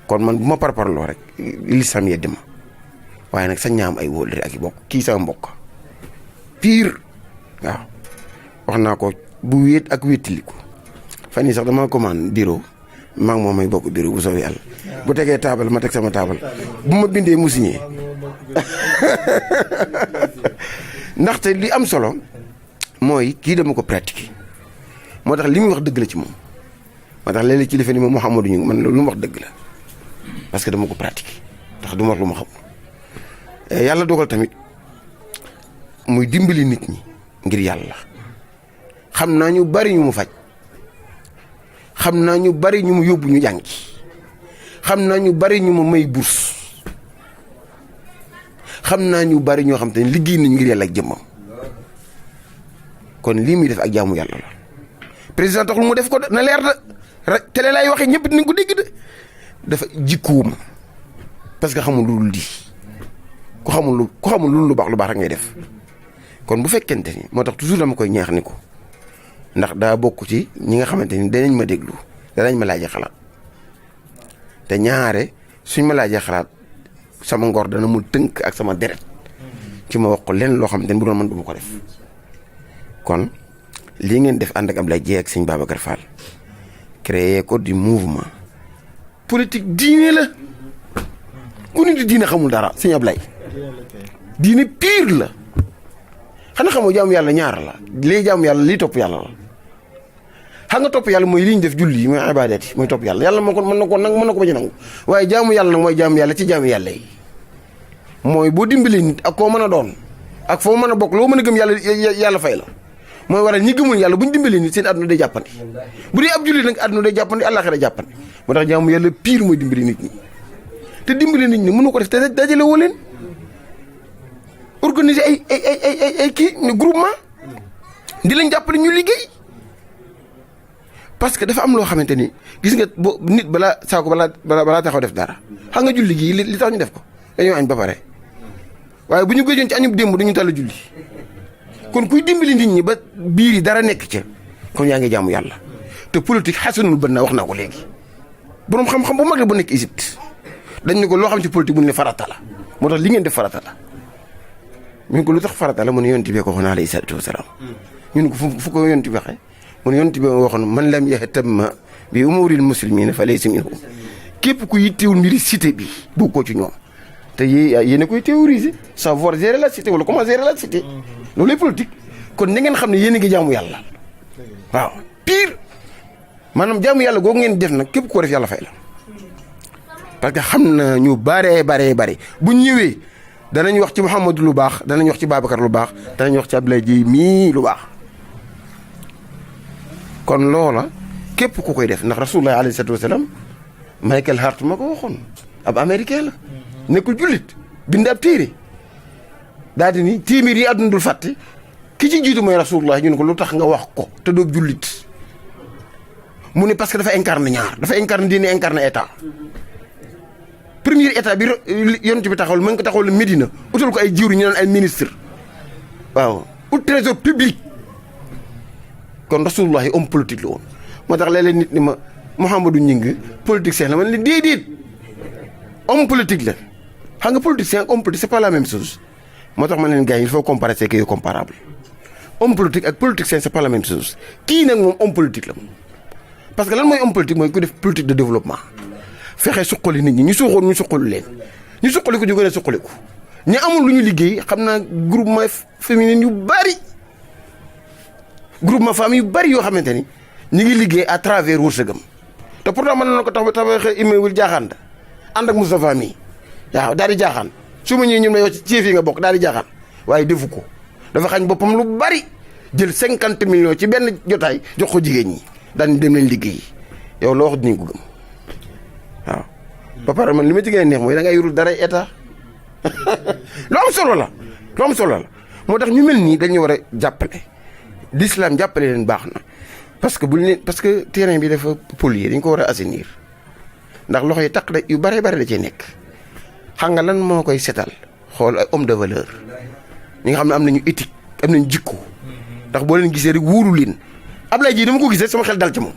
Speaker 5: kon man bu ma parparloo rek lislam yeddi ma waaye nag sañ ñaam ay wóolare ak i bokk kii sama mbokk pire waaw wax naa ko bu wéet ak wéetiliku fan yii sax dama commande bureau maa ngi moom may bokk bureau bu soobee yàlla bu tegee taabal ma teg sama taabal bu ma bindee mu signé ndaxte li am solo mooy kii dama ko pratiquer moo tax li muy wax dëgg la ci moom moo tax léeg-léeg ci defe ni moom Mouhamadou ñu man loolu lu mu wax dëgg la parce que dama ko pratiquer ndax du ma wax lu ma xam yàlla dogal tamit muy dimbali nit ñi ngir yàlla xam naa ñu bari ñu mu faj xam naa ñu bari ñu mu yóbbu ñu jàngi xam naa ñu bari ñu ma may bourse xam naa ñu bari ñoo xam te ne liggéey nañu ngir yàlla ak jëmmam kon lii muy def ak jaamu yàlla la président taxul mu def ko na leer da télé laay waxee ñëpp dinañ ko dégg de dafa jikkuwum parce que xamul lu dul di ku xamul lu baax rek ngay def kon bu fekkente ni moo tax toujours dama koy ñaax ni ko ndax daa bokk ci ñi nga xamante ni danañ ma déglu danañ ma laajee xalaat te ñaare suñ ma laajee xalaat sama ngor dana mu tënk ak sama deret ci ma wax ko leen loo xamante ni bu doon mën du ma ko def kon lii ngeen def ànd ak Ablaye Dieye ak sëñ Babacar Fall créer ko du mouvement politique diine la ku nit di diine xamul dara sëñ Ablaye diine pire la xanaa xamoo jaamu yàlla ñaar la lii jaamu yàlla lii topp yàlla la xam nga topp yàlla mooy li ñu def julli yi mooy ibaadaat yi mooy topp yàlla yàlla moo ko mën na ko nangu mën na ko bañ a nangu waaye jaamu yàlla nag mooy jaamu yàlla ci jaamu yàlla yi mooy boo dimbalee nit ak koo mën a doon ak foo mën a bokk loo mën a gëm yàlla fay la mooy waral ñi gëmul yàlla bu ñu dimbalee nit seen àdduna day jàppandi bu dee ab julli nag àdduna day jàppandi àllaaxira day jàppandi moo tax jaamu yàlla pire mooy dimbali nit ñi te dimbali nit ñi mënu ko def te dajale woo leen organiser ay kii groupement di lañ jàppale ñu liggéey parce que dafa am loo xamante ni gis nga boo nit balaa taxaw def dara xam nga julli gii li tax ñu def ko dañoo añ ba pare waaye bu ñu gëjoon ci añub démb duñu tàll julli kon kuy dimbali nit ñi ba biir yi dara nekk ca kon yaa ngi jaamu yàlla te politique xasanul bën na wax naa ko léegi boroom xam-xam bu mag la bu nekk Égypte dañ ne ko loo xam ci politique mu ne farata la moo tax li ngeen def farata la ñu ne ko lu tax farata la mu ne yonent bi ko waxoon alayhi salaatu wasalaam ñu ne ko fu ko yonent bi waxee mu ne yonent bi waxoon man lam yahtamma bi umuril muslimina fa laysa minhum képp ku yittewul mbiri cité bi bu ko ci ñoom te yéen a koy théoriser savoir gérer la cité wala comment gérer la cité loolu lay politique kon na ngeen xam ne yéen a ngi jaamu yàlla waaw pire maanaam jaamu yàlla googu ngeen def nag képp ko def yàlla fay la parce que xam na ñu bare bu ñëwee danañ wax ci Mouhamadou lu baax danañ wax ci Babacar lu baax danañ wax ci Abdoulaye Dieye mii lu baax kon loola képp ku koy def ndax rasulullah alayhi salaatu wasalaam Michael Hart ma ko waxoon ab américain la nekkul jullit bind ab téere daal di ni téeméer yi àdduna dul fàtte ki ci jiitu mooy rasulullah ñu ne ko lu tax nga wax ko te doo jullit mu ne parce que dafa incarne ñaar dafa incarne diine incarne état premier état bi yonent bi taxawal mën ko taxawal Médina utal ko ay jiwri ñu naan ay ministre waaw ut trésor public kon rasulullah yi homme politique la woon moo tax léeg-léeg nit ni ma Mouhamadou Gningue politicien la man ne déedéet homme politique la xam nga politicien ak homme politique c'est pas la même chose moo tax ma leen gars yi il faut comparer c'est que yu comparable homme politique ak politicien c'est pas la même chose kii nag moom homme politique la moom parce que lan mooy homme politique mooy ku def politique de développement fexe suqali nit ñi ñu suuxoon ñu suqalu leen ñu suqali ko ñu gën a suqaliku ñu amul lu ñu liggéey xam naa groupement féminin yu bari groupement femmes yu bari yoo xamante ni ñu ngi liggéey à travers wërsëgam te pourtant mën na ko tabaxee immeuble jaaxaan da ànd ak Moustapha mii waaw daal di jaaxaan su ma ñëwee ñun ma yow ci yi nga bokk daal di jaaxaan waaye defu ko dafa xañ boppam lu bari jël 50 millions ci benn jotaay jox ko jigéen ñi daan dem leen liggéey yow loo wax dinañ ko gëm waaw. ba pare man li ma ci gën a neex mooy da ngay yorul dara état lu am solo la lu am solo la moo tax ñu mel nii dañu war a jàppale l'islam jàppale leen baax na parce que parce que terrain bi dafa polluer dañ ko war a assainir ndax loxo yi taq da yu bare da cee nekk. xam nga lan moo koy setal xool ay homme de valeur ñi nga xam ne am nañu éthique am nañu jikko ndax boo leen gisee rek wóoru leen Ablaye Dieye dama ko gisee sama xel dal ci moom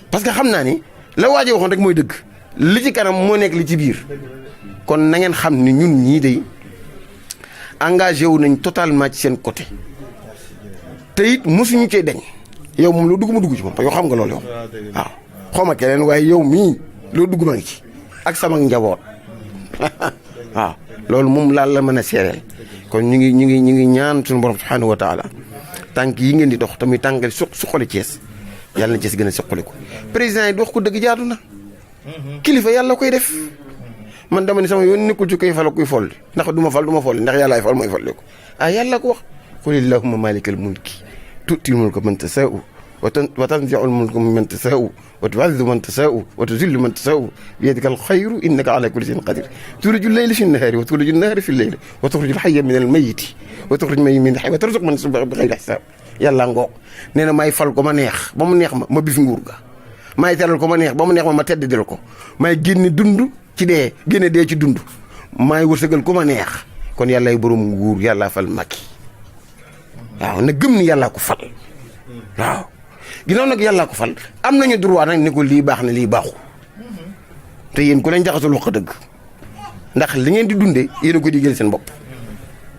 Speaker 5: parce que xam naa ni la waajee waxoon rek mooy dëgg li ci kanam moo nekk li ci biir kon na ngeen xam ni ñun ñii day engagé wu nañ totalement ci seen côté te it mosuñu cee deñ yow moom loo dugg ma dugg ci moom yow xam nga loolu yow waaw xaw ma keneen waaye yow mii loo dugg ma ngi ci ak sama njaboot waaw loolu moom laal la mën a seereel kon ñu ngi ñaan suñu borom subhanahu wa taala tànk yi ngeen di dox tamit tànkal suqali Thiès yàlla na Thiès gën a suqali ko président yi di wax ko dëgg jaadu na kilifa yàlla koy def man dama ni sama yoon nekkul ci koy fal kuy folli ndax du ma fal ndax yàllaay fal mooy folli ko yàlla ko wax qul illahumma malikal mulki tu'til mulka man tasa'u wa tanzi'ul mulka mimman tasa'u wa tu'izzu man tasa'u wa tuzillu man tasa'u biyadikal khayru innaka ala kulli shay'in qadir tulijul layla fi nahari wa tulijul nahara fi layli wa tukhrijul hayya minal mayyiti wa tukhrijul mayyita minal hayyi wa tarzuqu man tasa'u bi ghayri hisab yàlla ngoog nee na may fal ko ma neex ba mu neex ma bif nguur ga may teral ko ma neex ba mu neex ma teddal ko may génne dund ci dee génne dee ci dund may wërsëgal ko ma neex kon yàllaay borom nguur yàllaa fal Macky waaw na gëm ni yàllaa ko fal waaw ginnaaw nag yàllaa ko fal am nañu droit nag ni ko lii baax na lii baaxu te yéen ku leen jaxasul wax dëgg ndax li ngeen di dundee yéen a ko digal seen bopp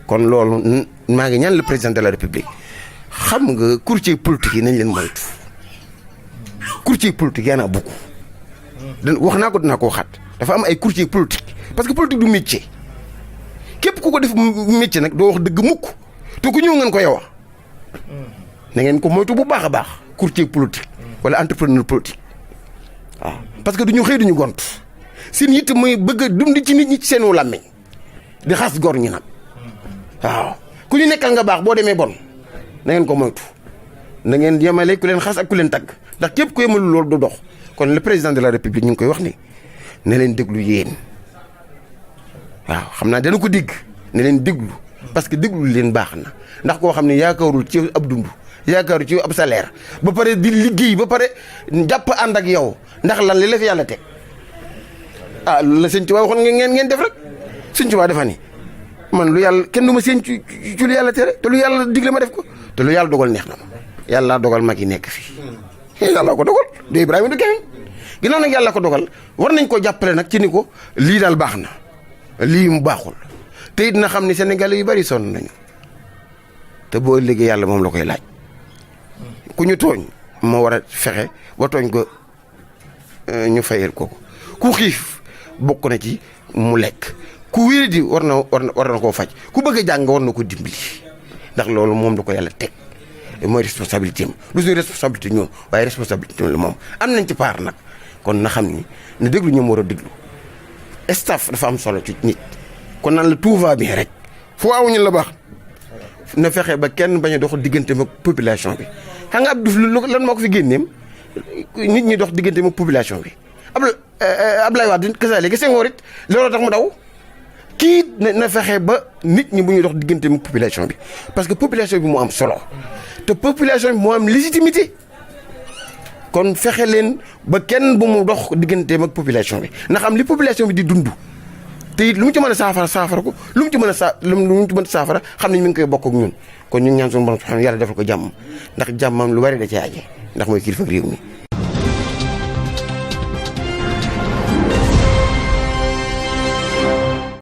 Speaker 5: kon loolu maa ngi ñaan le président de la république xam nga courtier politique yi nañ leen moytu courtier politique yaa naa beaucoup wax naa ko dinaa ko waxaat dafa am ay courtier politique parce que politique du métier képp ku ko def métier nag doo wax dëgg mukk te ku ñëw ngeen ko yow na ngeen ko moytu bu baax a baax courtier politique wala entrepreneur politique waaw parce que du ñu xëy duñu gont seen yitte mooy bëgg a dund ci nit ñi ci seen làmmiñ di xas gor ñi nag waaw ku ñu nekkal nga baax boo demee bon na ngeen ko moytu na ngeen yemale ku leen xas ak ku leen tagg ndax képp ku yemalu loolu du dox kon le président de la république ñu ngi koy wax ni ne leen déglu yéen waaw xam naa dana ko dégg ne leen déglu parce que déglu leen baax na ndax koo xam ne yaakaarul ci ab dund yaakaarul ci ab salaire ba pare di liggéey ba pare jàpp ànd ak yow ndax lan li la fi yàlla teg loolu la sëñ Tuubaa waxoon ngeen def rek sëñ Tuubaa dafa ni man lu yàlla kenn du ma seen ci lu yàlla tere te lu yàlla digle ma def ko te lu yàlla dogal neex na ma yàlla dogal Macky nekk fii yàlla ko dogal de Ibrahima du keneen ginnaaw nag yàlla ko dogal war nañ ko jàppale nag ci ni ko lii daal baax na lii mu baaxul te it na xam ni Sénégalais yu bari sonn nañu te boo liggéey yàlla moom la koy laaj ku ñu tooñ moo war a fexe ba tooñ ko ñu fayal ko ku xiif bokk na ci mu lekk ku wéri di war na koo faj ku bëgg a jàng war na ko dimbali ndax loolu moom la ko yàlla teg mooy responsabilité am lu suñu responsabilité ñoom waaye responsabilité la moom am nañ ci part nag kon na xam ni ne déglu ñoom war a déglu staff dafa am solo ci nit kon naan la tout va bien rek foo awuñu la baax na fexe ba kenn bañ a dox diggante mag population bi xam nga Abdou Diouf lan moo ko fi génneem nit ñi dox diggante mag population bi Abdoulaye Wade kese léegi Senghor it looloo tax mu daw kii na fexe ba nit ñi bu ñuy dox diggante mag population bi parce que population bi moo am solo te population bi moo am légitimité kon fexe leen ba kenn bu mu dox diggante mag population bi ndax am li population bi di dund te it lu mu ci mën a saafara ko lu mu ci mën a saafara xam nañ mi ngi koy bokk ak ñun kon ñu ngi ñaan suñu borom xam ne yàlla defal ko jàmm ndax jàmmam lu bari da ci aaje ndax mooy kilifa réew mi